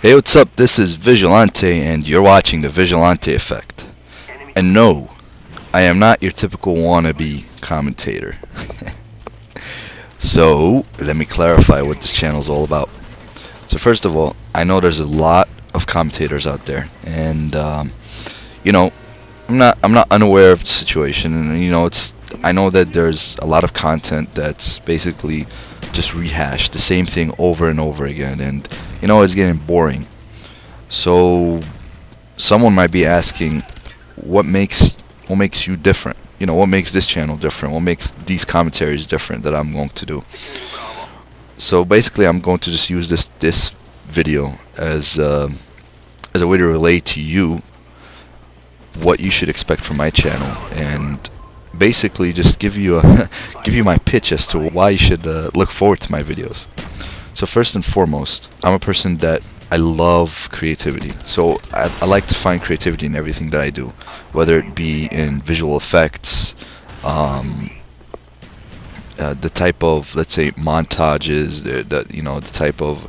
Hey, what's up? This is Visualante, and you're watching the Visualante effect. And no, I am not your typical wannabe commentator. So, let me clarify what this channel is all about. So, first of all, I know there's a lot of commentators out there, and you know, I'm not unaware of the situation, and I know that there's a lot of content that's basically just rehashed the same thing over and over again, and it's getting boring. So someone might be asking, what makes you different? What makes this channel different? What makes these commentaries different that I'm going to do? So basically, I'm going to just use this video as a way to relay to you what you should expect from my channel, and basically just give you give you my pitch as to why you should look forward to my videos. So first and foremost, I'm a person that I love creativity. So I like to find creativity in everything that I do, whether it be in visual effects, the type of, let's say, montages, the type of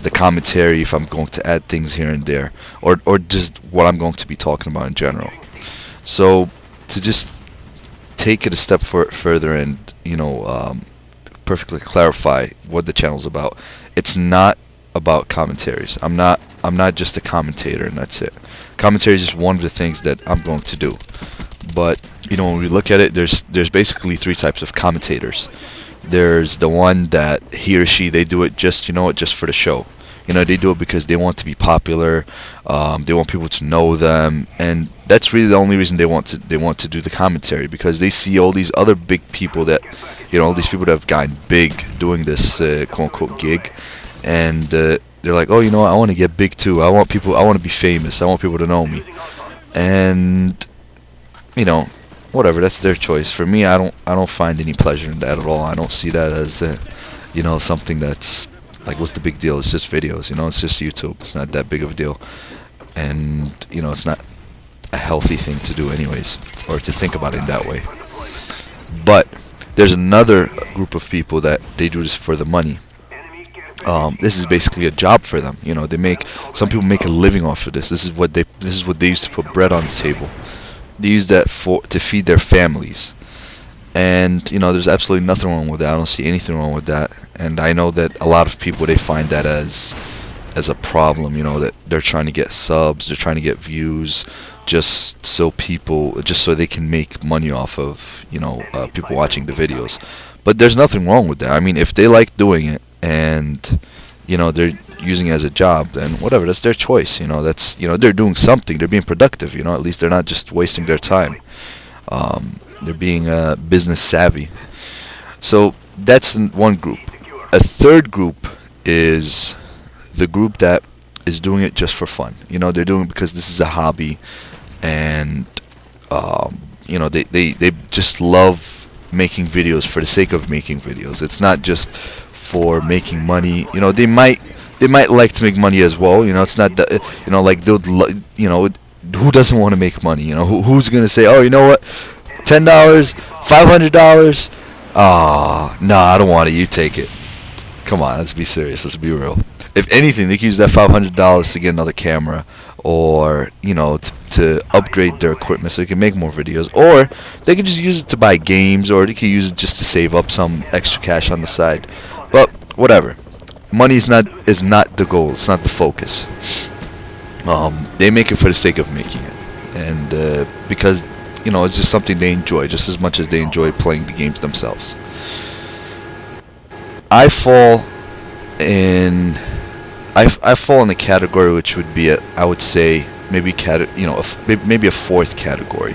the commentary, if I'm going to add things here and there, or just what I'm going to be talking about in general. So to just take it a step further and perfectly clarify what the channel's about, it's not about commentaries. I'm not just a commentator and that's it. Commentary is just one of the things that I'm going to do. But when we look at it, there's basically three types of commentators. There's the one that he or she, they do it just just for the show. They do it because they want to be popular. They want people to know them, and that's really the only reason they want to do the commentary, because they see all these other big people that all these people that have gotten big doing this quote unquote gig, and they're like, oh, I want to get big too. I want to be famous. I want people to know me, and whatever. That's their choice. For me, I don't find any pleasure in that at all. I don't see that as something that's like, what's the big deal? It's just videos. It's just YouTube. It's not that big of a deal, and it's not a healthy thing to do anyways, or to think about it in that way. But there's another group of people that they do this for the money. This is basically a job for them. Some people make a living off of this. This is what they use to put bread on the table. They use that to feed their families. And there's absolutely nothing wrong with that. I don't see anything wrong with that. And I know that a lot of people, they find that as a problem, that they're trying to get subs, they're trying to get views, just so they can make money off of people watching the videos. But there's nothing wrong with that. I mean, if they like doing it and they're using it as a job, then whatever, that's their choice. That's they're doing something, they're being productive. At least they're not just wasting their time. They're being business savvy. So that's one group. A third group is the group that is doing it just for fun. They're doing it because this is a hobby, and they just love making videos for the sake of making videos. It's not just for making money. They might like to make money as well. It's not that like who doesn't want to make money? Who's gonna say, oh, you know what, $10, $500? Ah, no, I don't want it. You take it. Come on, let's be serious. Let's be real. If anything, they could use that $500 to get another camera, or to upgrade their equipment so they can make more videos, or they could just use it to buy games, or they could use it just to save up some extra cash on the side. But whatever. Money is not the goal. It's not the focus. They make it for the sake of making it, and because it's just something they enjoy just as much as they enjoy playing the games themselves. I fall in a category which would be I would say maybe maybe a fourth category.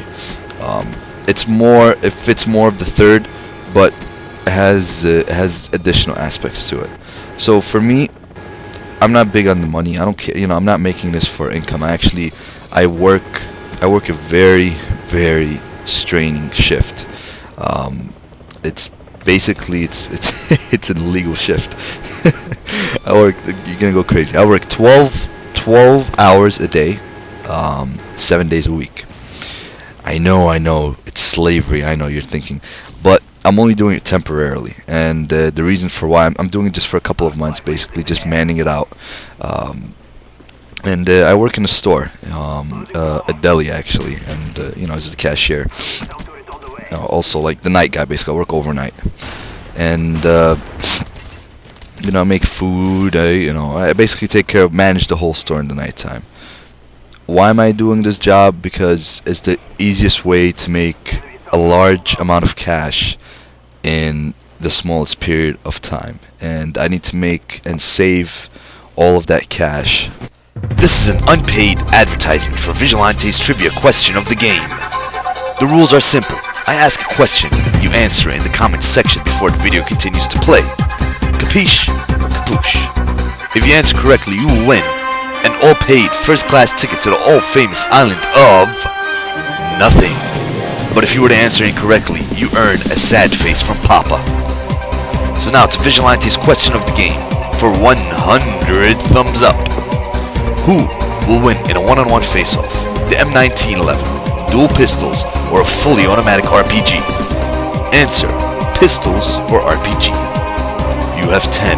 It fits more of the third, but it has additional aspects to it. So for me, I'm not big on the money. I don't care. I'm not making this for income. I work a very, very straining shift. It's basically it's an illegal shift. You're gonna go crazy. I work 12 hours a day, 7 days a week. I know, it's slavery. I know you're thinking, but I'm only doing it temporarily, and the reason for why I'm doing it just for a couple of months, basically just manning it out. Um, and I work in a store, a deli actually, and as the cashier. Also, like the night guy, basically, I work overnight, and I make food. I basically take care of, manage the whole store in the nighttime. Why am I doing this job? Because it's the easiest way to make a large amount of cash in the smallest period of time, and I need to make and save all of that cash. This is an unpaid advertisement for Vigilante's trivia question of the game. The rules are simple. I ask a question, you answer it in the comments section before the video continues to play. Capiche? Capuche. If you answer correctly, you will win an all-paid first-class ticket to the all-famous island of nothing. But if you were to answer incorrectly, you earn a sad face from Papa. So now to Vigilante's question of the game for 100 thumbs up. Who will win in a one-on-one face-off? The M1911, dual pistols, or a fully automatic RPG? Answer, pistols or RPG. You have 10,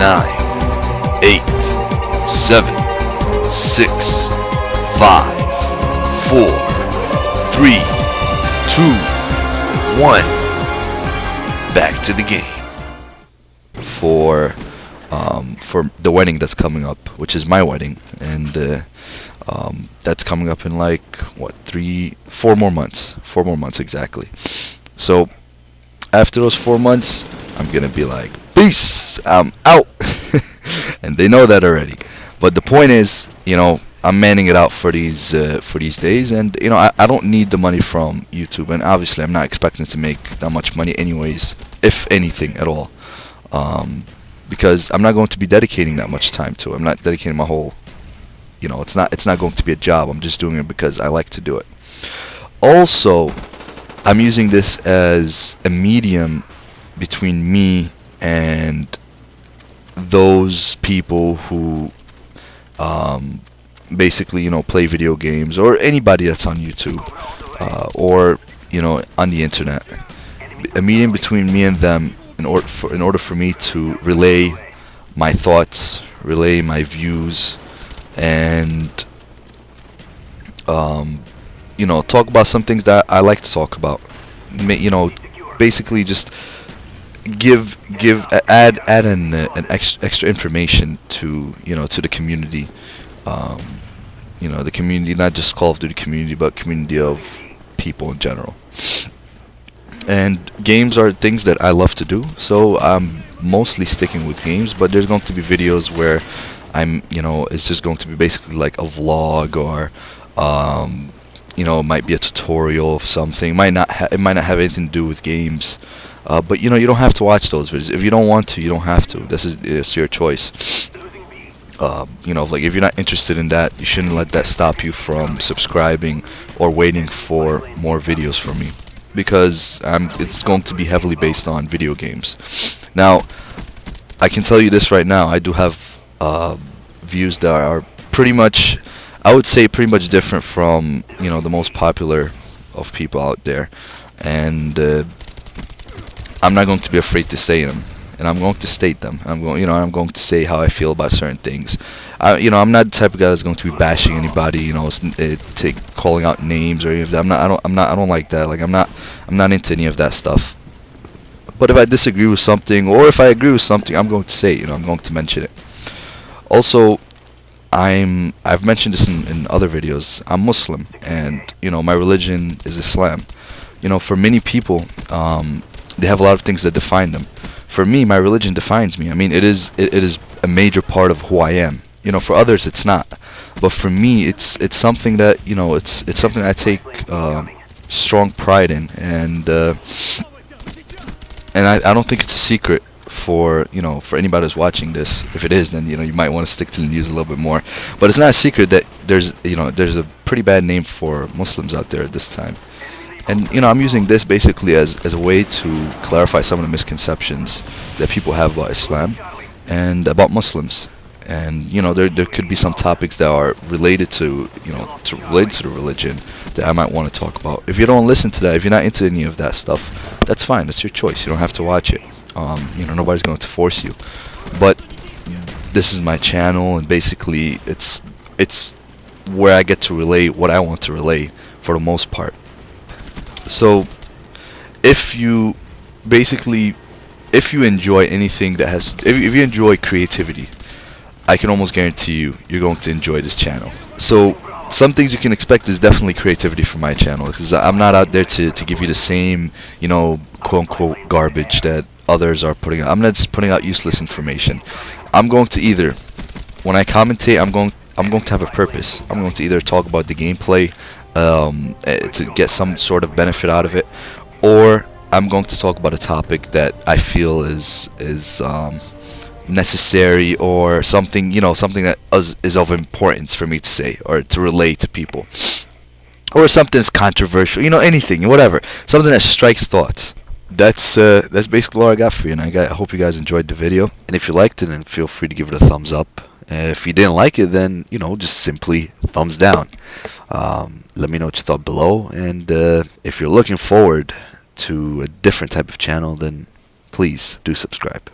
9, 8, 7, 6, 5, 4, 3, 2, 1. Back to the game. For the wedding that's coming up, which is my wedding, and that's coming up in like what 4 more months, 4 more months exactly. So after those 4 months, I'm gonna be like, peace, I'm out, and they know that already. But the point is, I'm manning it out for these days, and I don't need the money from YouTube, and obviously I'm not expecting to make that much money anyways, if anything at all. Because I'm not going to be dedicating that much time to it. I'm not dedicating my whole, it's not going to be a job. I'm just doing it because I like to do it. Also, I'm using this as a medium between me and those people who basically, play video games, or anybody that's on YouTube, or on the internet. A medium between me and them, in order for me to relay my thoughts, relay my views, and talk about some things that I like to talk about. Basically just add an extra information to to the community. The community, not just Call of Duty community, but community of people in general. And games are things that I love to do, so I'm mostly sticking with games, but there's going to be videos where it's just going to be basically like a vlog, or it might be a tutorial of something. It might not have anything to do with games, but you don't have to watch those videos. If you don't want to, you don't have to. It's your choice. Like if you're not interested in that, you shouldn't let that stop you from subscribing or waiting for more videos from me, because it's going to be heavily based on video games. Now, I can tell you this right now, I do have views that are pretty much, I would say pretty much different from, the most popular of people out there. And I'm not going to be afraid to say them, and I'm going to state them. I'm going to say how I feel about certain things. I'm not the type of guy that's going to be bashing anybody, calling out names or any of that. I don't like that. Like I'm not into any of that stuff. But if I disagree with something, or if I agree with something, I'm going to say it. I'm going to mention it. Also, I've mentioned this in other videos. I'm Muslim, and my religion is Islam. For many people, they have a lot of things that define them. For me, my religion defines me. I mean, it is a major part of who I am. For others, it's not. But for me, it's something that it's something I take strong pride in, and I don't think it's a secret for anybody who's watching this. If it is, then you might want to stick to the news a little bit more. But it's not a secret that there's a pretty bad name for Muslims out there at this time. And I'm using this basically as a way to clarify some of the misconceptions that people have about Islam and about Muslims. And there could be some topics that are related to the religion that I might want to talk about. If you don't listen to that, if you're not into any of that stuff, that's fine. That's your choice. You don't have to watch it. Nobody's going to force you. But this is my channel, and basically it's where I get to relay what I want to relay for the most part. So if you enjoy anything that has, if you enjoy creativity, I can almost guarantee you're going to enjoy this channel. So some things you can expect is definitely creativity from my channel, because I'm not out there to give you the same, quote unquote garbage that others are putting out. I'm not just putting out useless information. I'm going to either, when I commentate, I'm going to have a purpose. I'm going to either talk about the gameplay to get some sort of benefit out of it, or I'm going to talk about a topic that I feel is necessary, or something that is of importance for me to say or to relay to people, or something that's controversial, anything, whatever, something that strikes thoughts. That's basically all I got for you, and I hope you guys enjoyed the video. And if you liked it, then feel free to give it a thumbs up. If you didn't like it, then just simply thumbs down. Let me know what you thought below, and if you're looking forward to a different type of channel, then please do subscribe.